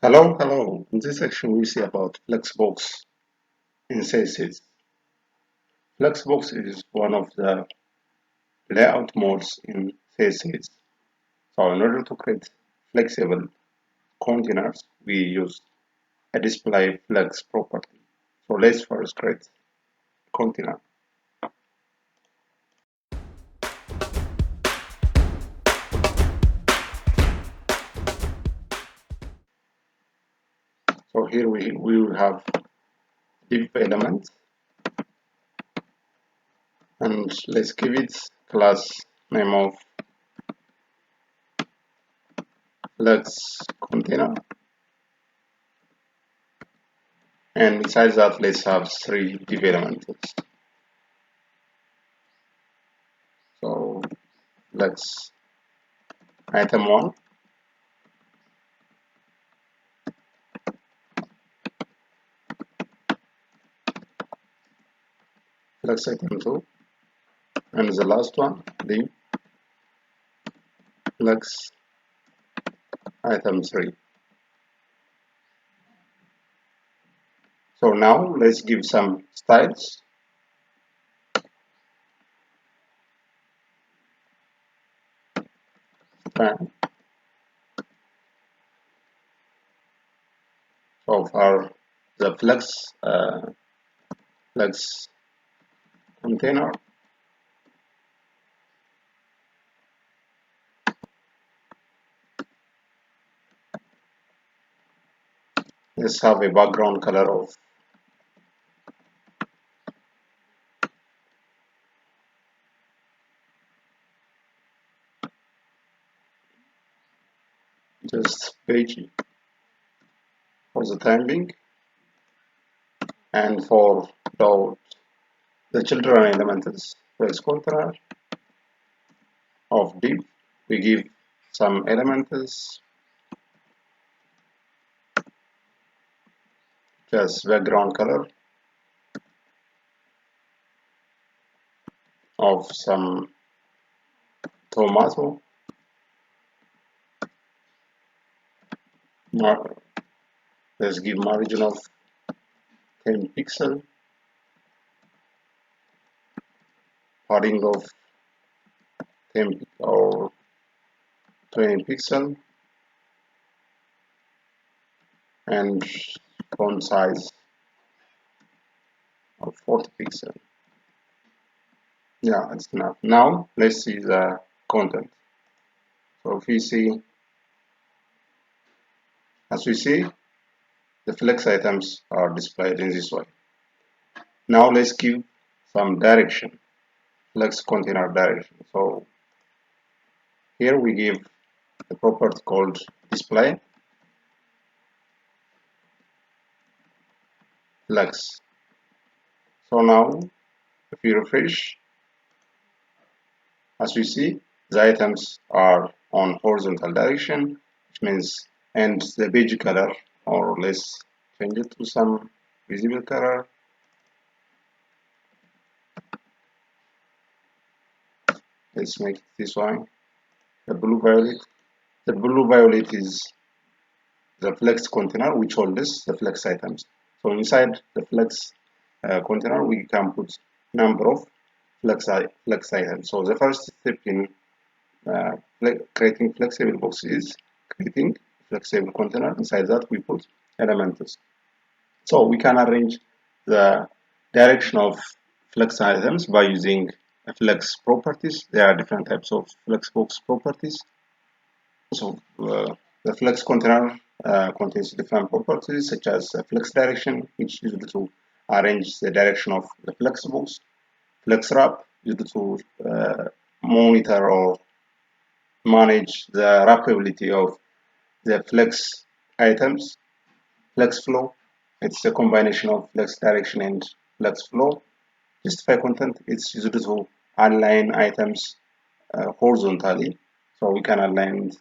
Hello. In this section, we see about Flexbox in CSS. Flexbox is one of the layout modes in CSS. So, in order to create flexible containers, we use a display flex property. So, let's first create a container. So, here we will have div element, and let's give it class name of flex container. And besides that, let's have three div elements. So let's item 1, flex item 2, and the last one, the flex item 3. So now let's give some styles. So for the flex container, let's have a background color of just beige for the time being, and for the children element is flex container of div, we give some elements just background color of some tomato. Let's give margin of 10 pixel, padding of 10 or 20 pixel, and font size of 40 pixel. Yeah, it's enough. Now let's see the content. So if we see, as we see, the flex items are displayed in this way. Now let's give some direction, flex container direction. So here we give the property called display flex. So now if you refresh, as we see, the items are on horizontal direction, which means, and the beige color, or let's change it to some visible color. Let's make it this one, the blue violet. The blue violet is the flex container which holds the flex items. So inside the flex container, we can put number of flex items. So the first step in creating flexible box is creating flexible container. Inside that, we put elements. So we can arrange the direction of flex items by using flex properties. There are different types of flexbox properties. So the flex container contains different properties such as flex direction, which is used to arrange the direction of the flexbox. Flex wrap used to monitor or manage the wrappability of the flex items. Flex flow, it's a combination of flex direction and flex flow. Justify content, it's used to align items horizontally. So we can align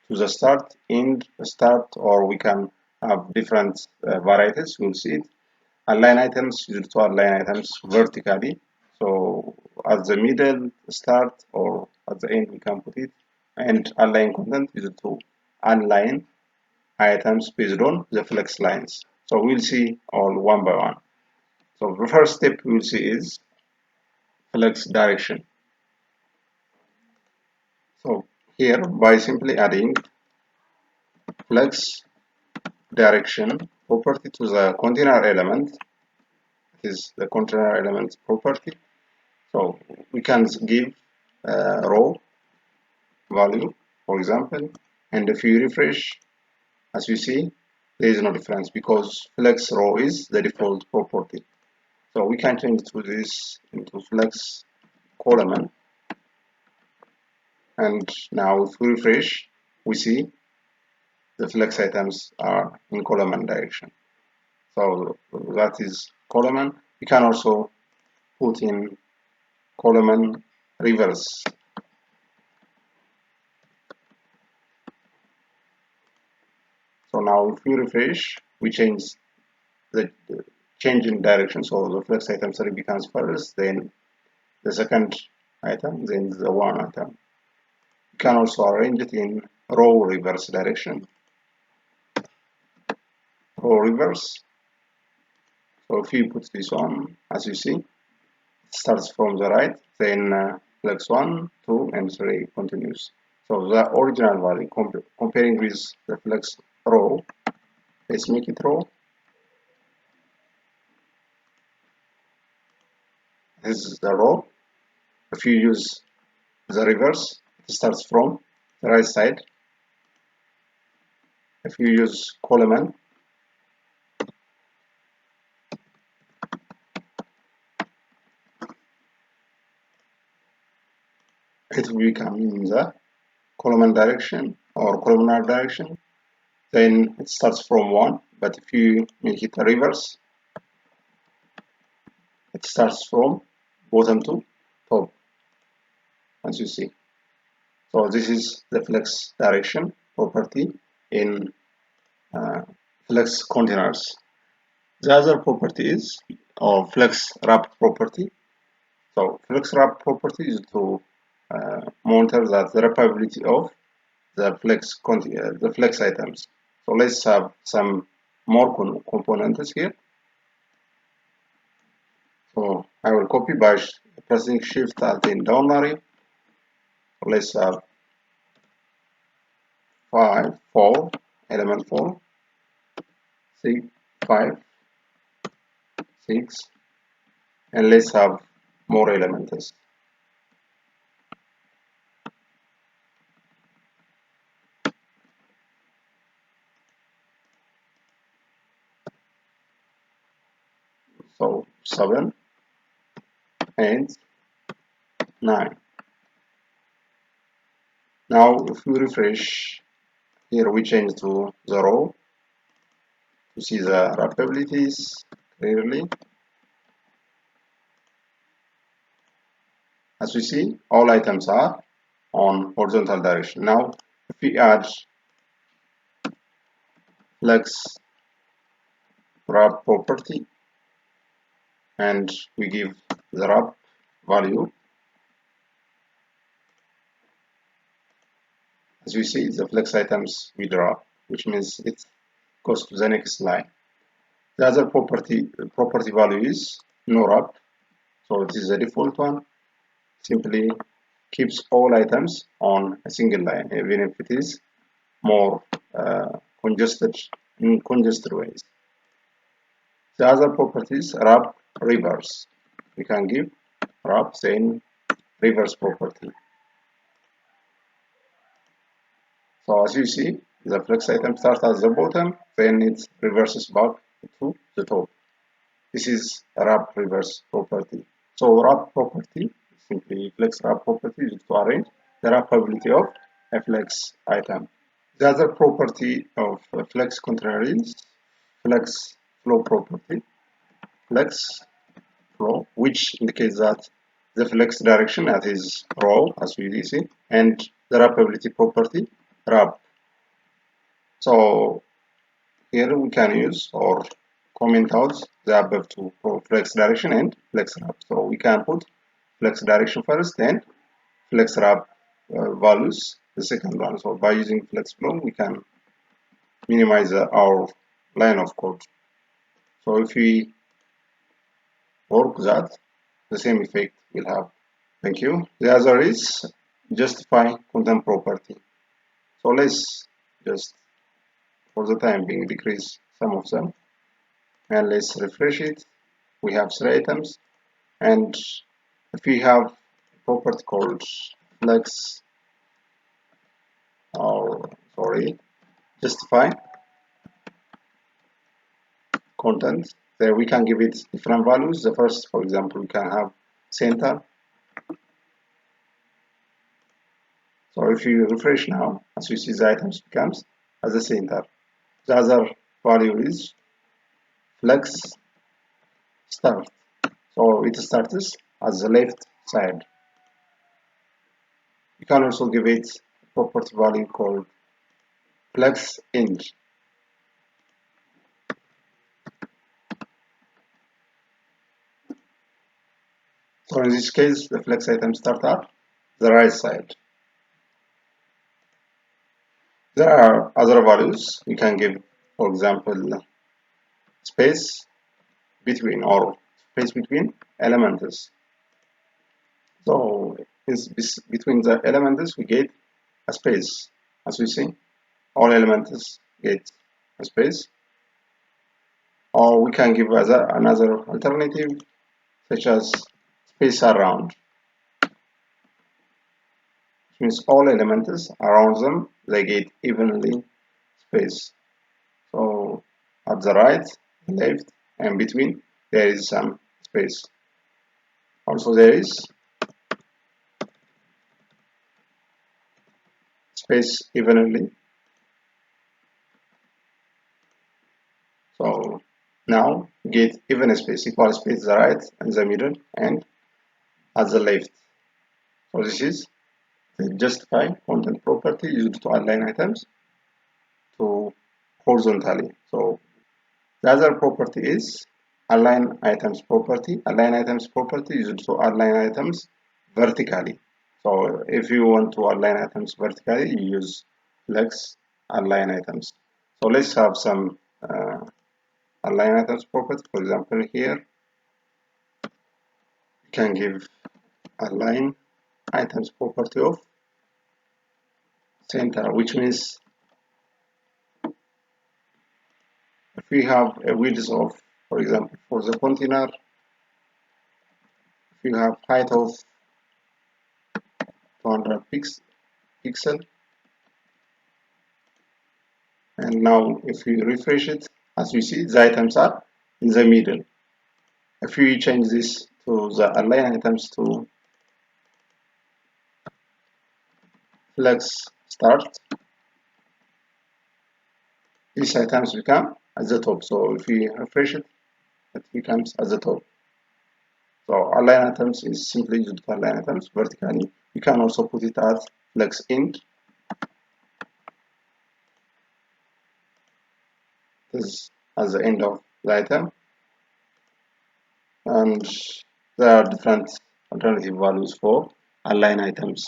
to the start, end, start, or we can have different varieties. We'll see it. Align items, used to align items vertically. So at the middle, start, or at the end, we can put it. And align content used to align items based on the flex lines. So we'll see all one by one. So the first step we'll see is flex direction. So here, by simply adding flex direction property to the container element, is the container element property. So we can give row value, for example, and if you refresh, as you see, there is no difference because flex row is the default property. So we can change to this into flex column, and now if we refresh, we see the flex items are in column direction. So that is column. We can also put in column reverse. So now if we refresh, we change the change in direction. So the flex item 3 becomes first, then the second item, then the one item. You can also arrange it in row reverse direction. Row reverse. So if you put this on, as you see, it starts from the right, then flex 1, 2, and 3 continues. So the original value comparing with the flex row, let's make it row. This is the row. If you use the reverse, it starts from the right side. If you use column, it will become in the column direction or columnar direction. Then it starts from 1, but if you make it a reverse, it starts from bottom to top, as you see. So this is the flex direction property in flex containers. The other property is flex wrap property. So flex wrap property is to monitor that the wrappability of the flex items. So let's have some more components here. So I will copy by pressing Shift Alt in down arrow. Let's have 5, 4, element 4, 6, 5, 6, and let's have more elements. So 7 and 9. Now if we refresh, here we change to the row to see the wrappabilities clearly. As we see, all items are on horizontal direction. Now if we add flex wrap property and we give the wrap value, as we see, the flex items will wrap, which means it goes to the next line. The other property value is no wrap, so this is the default one. Simply keeps all items on a single line, even if it is more congested in congested ways. The other properties wrap reverse. We can give wrap then reverse property. So as you see, the flex item starts at the bottom, then it reverses back to the top. This is a wrap reverse property. So wrap property, simply flex wrap property, is to arrange the wrappability of a flex item. The other property of a flex container is flex flow property. Flex flow, which indicates that the flex direction that is row, as we see, and the wrappability property wrap. So here we can use or comment out the above two for flex direction and flex wrap. So we can put flex direction first and flex wrap values the second one. So by using flex flow, we can minimize our line of code. So if we work that, the same effect will have. Thank you. The other is justify content property. So let's just for the time being decrease some of them, and let's refresh it. We have 3 items, and if we have a property called flex, or sorry, justify content, there we can give it different values. The first, for example, we can have center. So if you refresh now, as you see, the items becomes as a center. The other value is flex start. So it starts as the left side. You can also give it a property value called flex end. So in this case, the flex items start at the right side. There are other values you can give, for example, space between or space between elements. So between the elements we get a space. As we see, all elements get a space. Or we can give another alternative such as space around. Which means all elements around them they get evenly space. So at the right, left, and between there is some space. Also there is space evenly. So now get even space, equal space at the right and the middle and at the left. So this is the justify content property used to align items to horizontally. So the other property is align items property. Align items property used to align items vertically. So if you want to align items vertically, you use flex align items. So let's have some align items property. For example, here you can give align items property of center, which means if we have a width of, for example, for the container, if you have height of 200 pixel, and now if we refresh it, as we see, the items are in the middle. If we change this to the align items to flex start, these items become at the top. So if we refresh it, it becomes at the top. So align items is simply used to align items vertically. You can also put it as flex end. This is at the end of the item. And there are different alternative values for align items.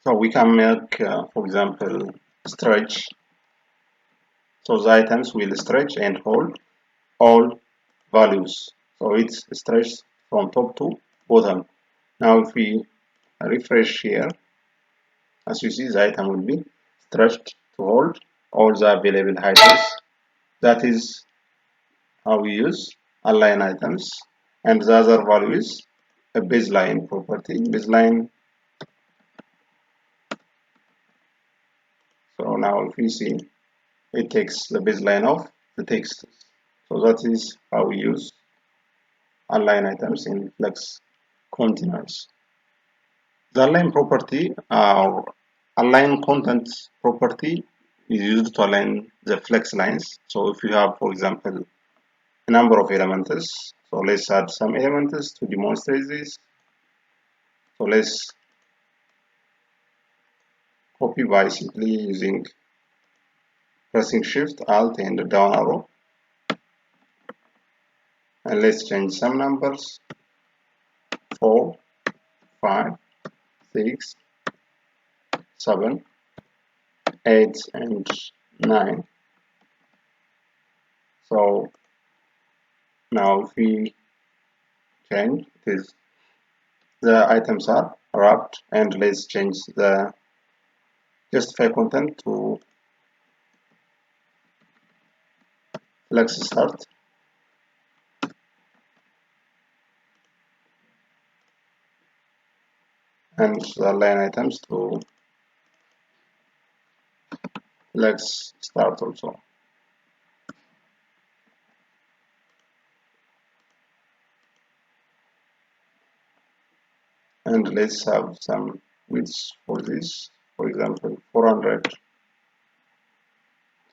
So we can make, for example, stretch. So the items will stretch and hold all values. So it's stretched from top to bottom. Now if we refresh here, as you see, the item will be stretched to hold all the available heights. That is how we use align items. And the other value is a baseline property. Baseline. So now if we see, it takes the baseline of the text. So that is how we use align items in Flex containers. The align property or align content property is used to align the flex lines. So if you have, for example, a number of elements, so let's add some elements to demonstrate this. So let's copy by simply using pressing Shift, Alt, and down arrow. And let's change some numbers: 4, 5, 6, 7, 8, and 9. So now if we change, it is the items are wrapped, and let's change the justify content to flex start, and the line items to flex start also. And let's have some widths for this, for example 400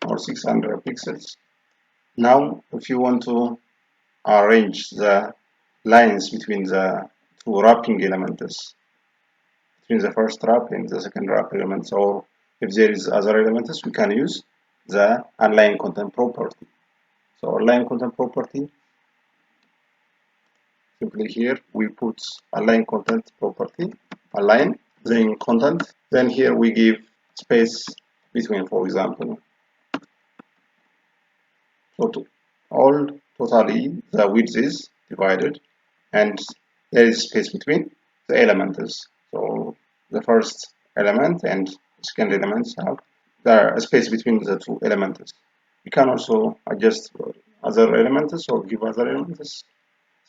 or 600 pixels. Now if you want to arrange the lines between the two wrapping elements, between the first wrap and the second wrap elements, or if there is other elements, we can use the align content property. So align content property, simply here we put align content property, align, then content, then here we give space between, for example, all totally the width is divided, and there is space between the elements. So the first element and second elements have the space between the two elements. We can also adjust other elements or give other elements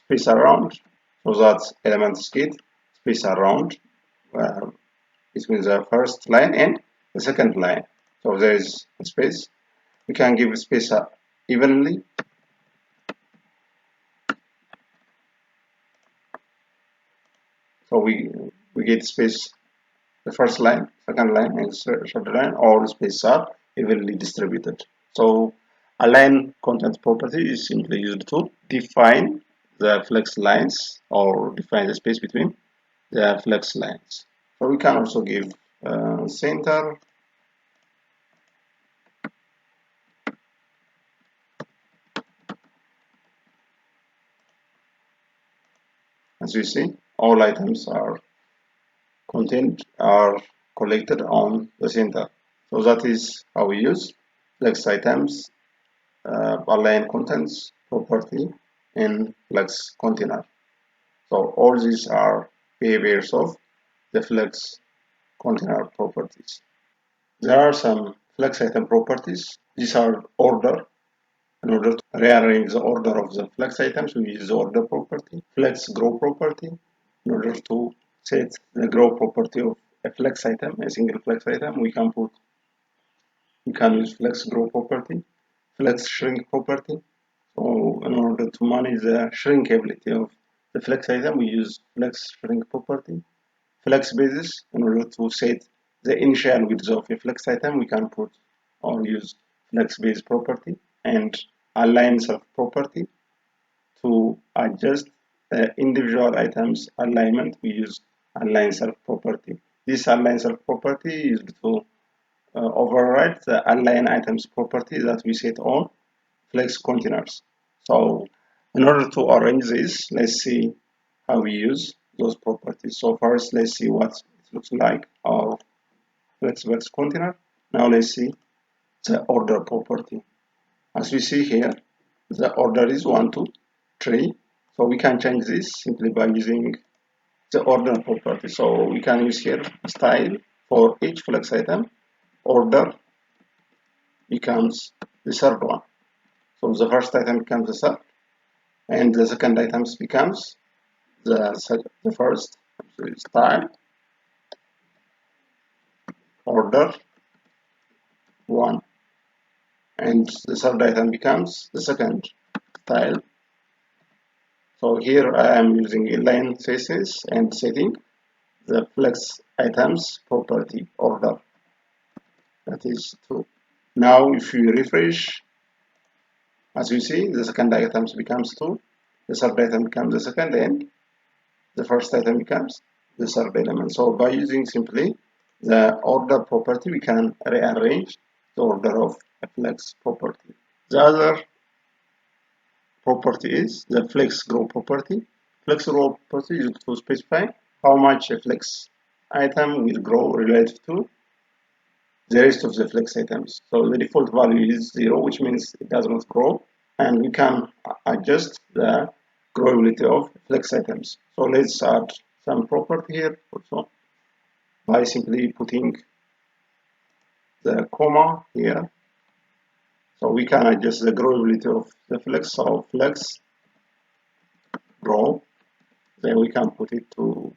space around, so that elements get space around uh, between the first line and the second line. So there is a space. We can give space evenly. So we get space the first line, second line, and third line. All spaces are evenly distributed. So align content property is simply used to define the flex lines or define the space between the flex lines. So we can also give center, as you see, all items are contained are collected on the center. So that is how we use flex items, align contents property in flex container. So all these are behaviors of the flex container properties. There are some flex item properties. These are order. In order to rearrange the order of the flex items, we use the order property, flex grow property. In order to set the grow property of a flex item, a single flex item, we can use flex grow property, flex shrink property. So in order to manage the shrinkability of the flex item, we use flex shrink property, flex basis. In order to set the initial width of a flex item, we can put or use flex base property, and align self property. To adjust the individual items alignment, we use align self property. This align self property is used to override the align items property that we set on flex containers. So in order to arrange this, let's see how we use those properties. So first, let's see what it looks like our Flexbox container. Now let's see the order property. As we see here, the order is 1, 2, 3. So we can change this simply by using the order property. So we can use here style for each flex item. Order becomes the third one. So the first item becomes the third, and the second item becomes the first. So style order 1, and the third item becomes the second style. So here I am using inline CSS and setting the flex items property order, that is 2. Now if you refresh, as you see, the second item becomes 2, the third item becomes the second, and the first item becomes the third element. So by using simply the order property, we can rearrange the order of a flex property. The other property is the flex grow property. Flex grow property is to specify how much a flex item will grow relative to the rest of the flex items. So the default value is 0, which means it does not grow. and we can adjust the growability of flex items. So let's add some property here also by simply putting the comma here. So we can adjust the growability of the flex. So flex grow, then we can put it to,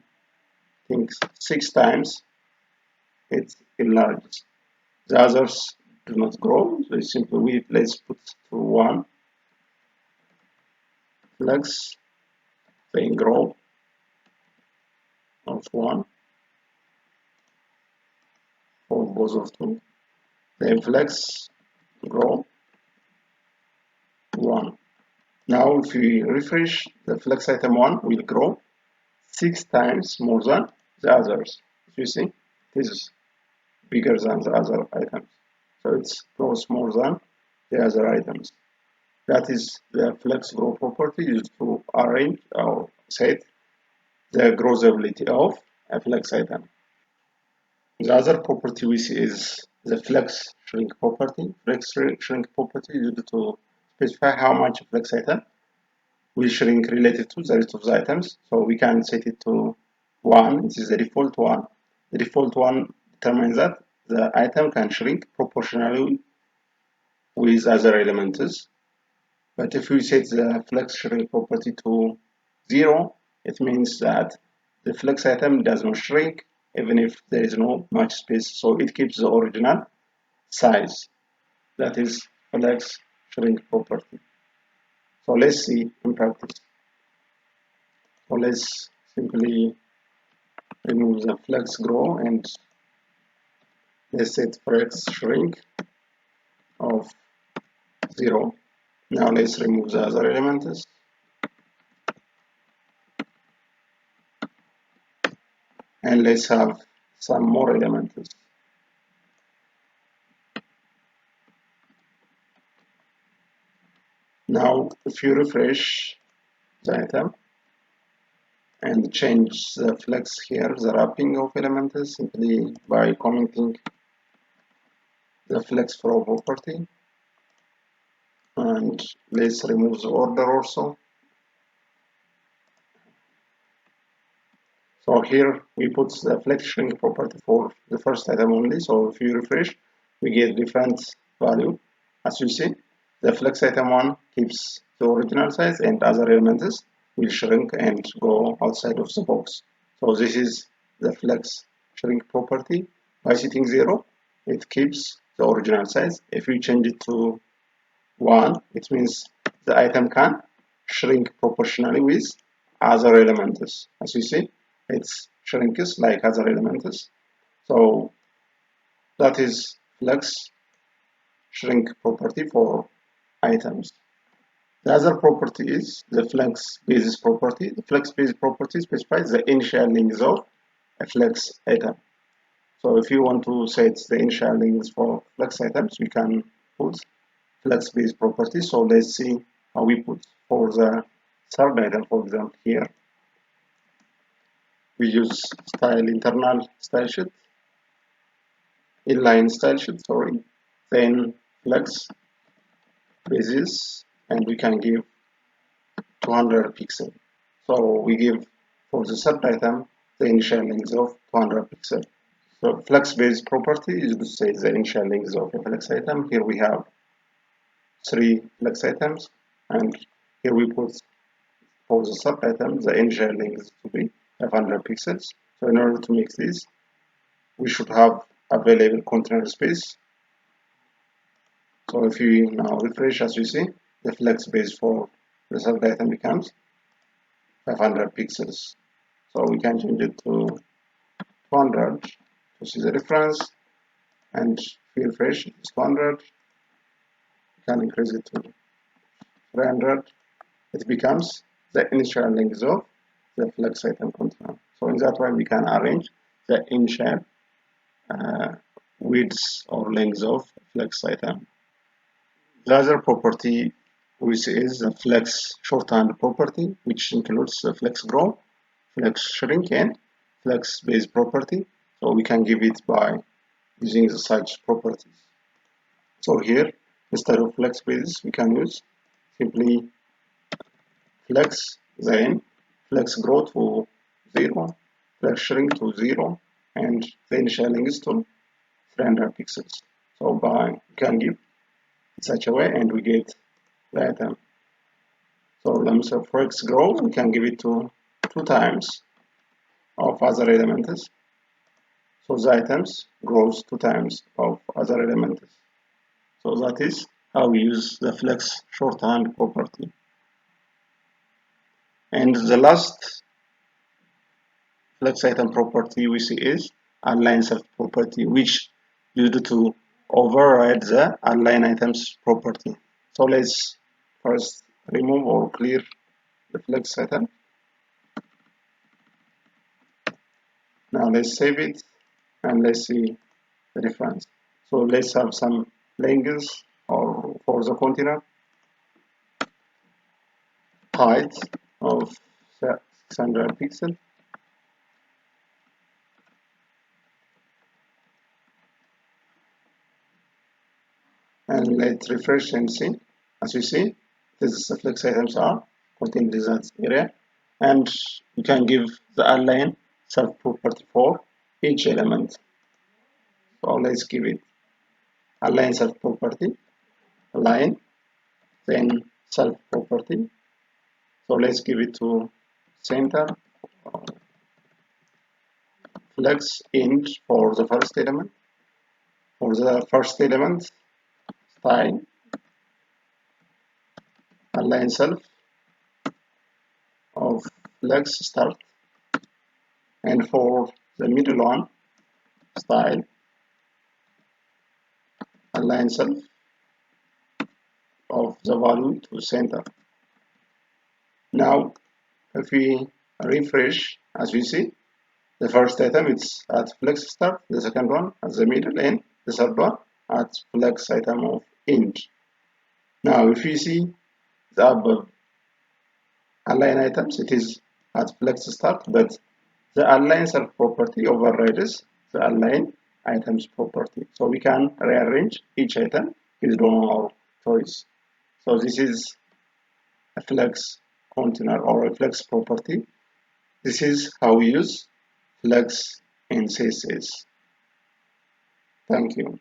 I think, 6 times. It enlarges. The others do not grow, so it's simply let's put to 1 flex, then grow of 1 for both of them, then flex grow 1. Now if we refresh, the flex item 1 will grow 6 times more than the others. You see, this is bigger than the other items, so it grows more than the other items. That is the flex grow property used to arrange or set the growability of a flex item. The other property we see is the flex shrink property. Flex shrink property is used to specify how much flex item will shrink relative to the rest of the items. So we can set it to 1. This is the default 1. The default 1 determines that the item can shrink proportionally with other elements. But if we set the flex shrink property to 0, it means that the flex item does not shrink even if there is no much space, so it keeps the original size. That is flex shrink property. So let's see in practice. So let's simply remove the flex grow and let's set flex shrink of 0. Now let's remove the other elements. And let's have some more elements. Now if you refresh the item and change the flex here, the wrapping of elements, simply by commenting the flex flow property, and let's remove the order also. So here we put the flex shrink property for the first item only. So if you refresh, we get different value. As you see, the flex item 1 keeps the original size and other elements will shrink and go outside of the box. So this is the flex shrink property. By setting 0, it keeps the original size. If you change it to 1, it means the item can shrink proportionally with other elements. As you see, it shrinks like other elements. So that is flex shrink property for items. The other property is the flex basis property. The flex basis property specifies the initial length of a flex item. So if you want to set the initial length for flex items, we can put flex base property. So let's see how we put for the third item. For example, here we use internal style sheet, inline style sheet, sorry, then flex basis, and we can give 200 pixel. So we give for the third item the initial length of 200 pixel. So flex base property is to say the initial length of a flex item. Here we have 3 flex items, and here we put for the sub item the initial length to be 500 pixels. So in order to make this, we should have available container space. So if you now refresh, as you see, the flex base for the sub item becomes 500 pixels. So we can change it to 200 to see the difference, and if we refresh, it's 200. We can increase it to 300. It becomes the initial length of the flex item container. So in that way, we can arrange the initial widths or lengths of flex item. The other property we see is the flex shorthand property, which includes the flex grow, flex shrink, and flex base property. So we can give it by using the such properties. So here, instead of flex base, we can use simply flex, then flex grow to 0, flex shrink to 0, and the initial length is to 300 pixels. So we can give in such a way and we get the item. So let me say flex grow, we can give it to 2 times of other elements. So the items grows 2 times of other elements. So that is how we use the flex shorthand property. And the last flex item property we see is align self property, which used to override the align items property. So let's first remove or clear the flex item. Now let's save it and let's see the difference. So let's have some lengths or for the container height of 600 pixels, and let's refresh and see. As you see, these flex items are contained in that area, and you can give the align self property for each element. So let's give it align self property, align, then self property. So let's give it to center, flex int for the first element. For the first element, style, align self of flex start, and for the middle one, style, align self of the value to center. Now, if we refresh, as we see, the first item is at flex start, the second one at the middle, and the third one at flex item of int. Now, if we see the above align items, it is at flex start, but the align self property overrides the align items property. So we can rearrange each item based on our choice. So this is a flex container or a flex property. This is how we use flex in CSS. Thank you.